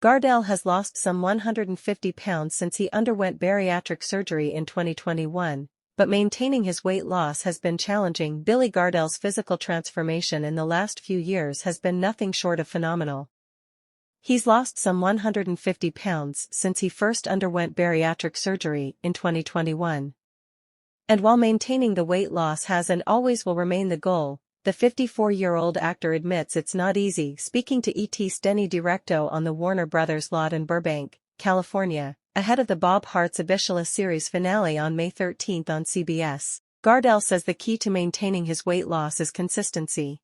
Gardell has lost some 150 pounds since he underwent bariatric surgery in 2021, but maintaining his weight loss has been challenging. Billy Gardell's physical transformation in the last few years has been nothing short of phenomenal. He's lost some 150 pounds since he first underwent bariatric surgery in 2021. And while maintaining the weight loss has and always will remain the goal, the 54-year-old actor admits it's not easy. Speaking to ET's Denny Directo on the Warner Brothers lot in Burbank, California, ahead of the Bob Hearts Abishola series finale on May 13 on CBS, Gardell says the key to maintaining his weight loss is consistency.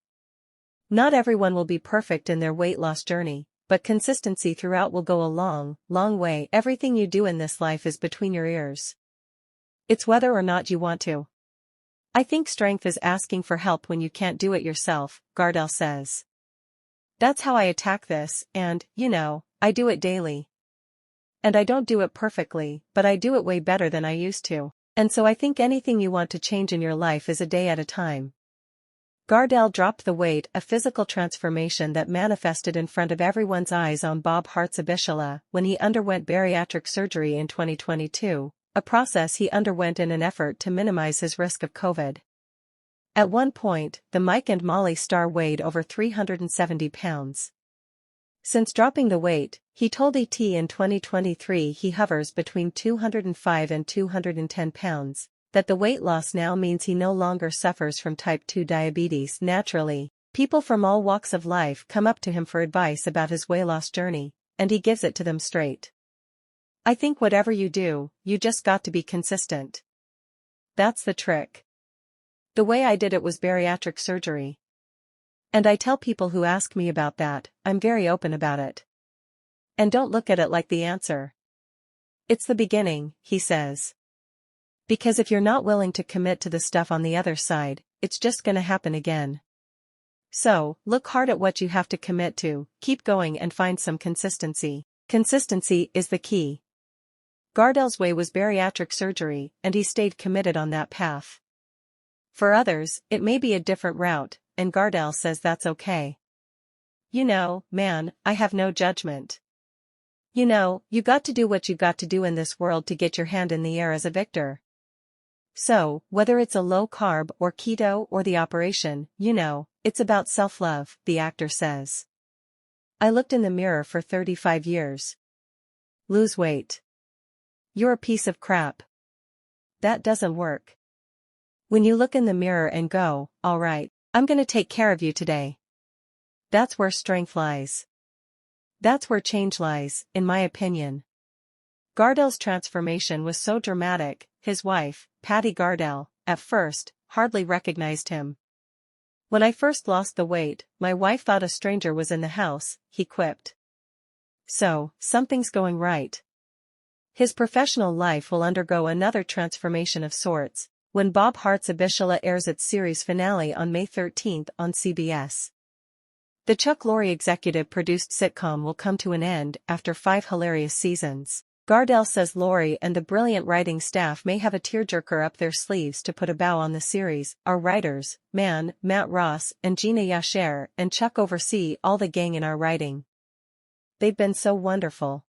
Not everyone will be perfect in their weight loss journey, but consistency throughout will go a long, long way. Everything you do in this life is between your ears. It's whether or not you want to. I think strength is asking for help when you can't do it yourself, Gardell says. That's how I attack this, and, I do it daily. And I don't do it perfectly, but I do it way better than I used to. And so I think anything you want to change in your life is a day at a time. Gardell dropped the weight, a physical transformation that manifested in front of everyone's eyes on Bob Hearts Abishola when he underwent bariatric surgery in 2022, a process he underwent in an effort to minimize his risk of COVID. At one point, the Mike and Molly star weighed over 370 pounds. Since dropping the weight, he told ET in 2023 he hovers between 205 and 210 pounds. That the weight loss now means he no longer suffers from type 2 diabetes naturally. People from all walks of life come up to him for advice about his weight loss journey, and he gives it to them straight. I think whatever you do, you just got to be consistent. That's the trick. The way I did it was bariatric surgery. And I tell people who ask me about that, I'm very open about it. And don't look at it like the answer. It's the beginning, he says. Because if you're not willing to commit to the stuff on the other side, it's just gonna happen again. So, look hard at what you have to commit to, keep going and find some consistency. Consistency is the key. Gardell's way was bariatric surgery, and he stayed committed on that path. For others, it may be a different route, and Gardell says that's okay. Man, I have no judgment. You got to do what you got to do in this world to get your hand in the air as a victor. So, whether it's a low-carb or keto or the operation, it's about self-love, the actor says. I looked in the mirror for 35 years. Lose weight. You're a piece of crap. That doesn't work. When you look in the mirror and go, all right, I'm gonna take care of you today. That's where strength lies. That's where change lies, in my opinion. Gardell's transformation was so dramatic, his wife, Patty Gardell, at first, hardly recognized him. When I first lost the weight, my wife thought a stranger was in the house, he quipped. So, something's going right. His professional life will undergo another transformation of sorts, when Bob Hearts Abishola airs its series finale on May 13 on CBS. The Chuck Lorre executive-produced sitcom will come to an end after 5 hilarious seasons. Gardell says Lorre and the brilliant writing staff may have a tearjerker up their sleeves to put a bow on the series. Our writers, Matt Ross, and Gina Yasher, and Chuck oversee all the gang in our writing. They've been so wonderful.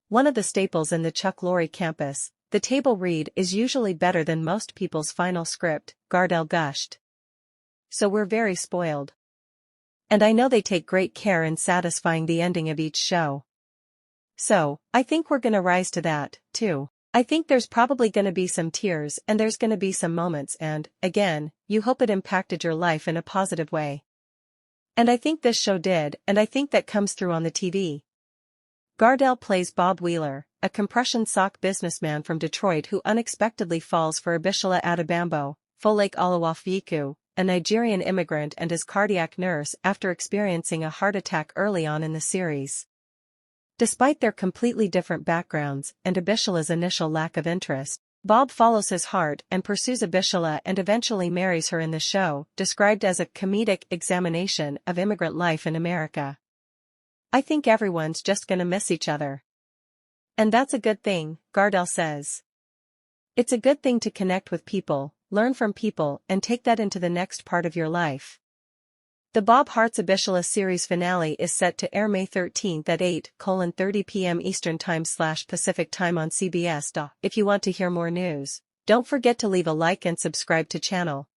One of the staples in the Chuck Lorre campus, the table read is usually better than most people's final script, Gardell gushed. So we're very spoiled. And I know they take great care in satisfying the ending of each show. So, I think we're gonna rise to that, too. I think there's probably gonna be some tears and there's gonna be some moments and, again, you hope it impacted your life in a positive way. And I think this show did, and I think that comes through on the TV. Gardell plays Bob Wheeler, a compression sock businessman from Detroit who unexpectedly falls for Abishola Adebambo, Folake Olawafiku, a Nigerian immigrant and his cardiac nurse after experiencing a heart attack early on in the series. Despite their completely different backgrounds and Abishola's initial lack of interest, Bob follows his heart and pursues Abishola and eventually marries her in the show, described as a comedic examination of immigrant life in America. I think everyone's just gonna miss each other. And that's a good thing, Gardell says. It's a good thing to connect with people, learn from people, and take that into the next part of your life. The Bob Hart's Abishola series finale is set to air May 13th at 8:30 p.m. Eastern Time/Pacific Time on CBS. If you want to hear more news, don't forget to leave a like and subscribe to channel.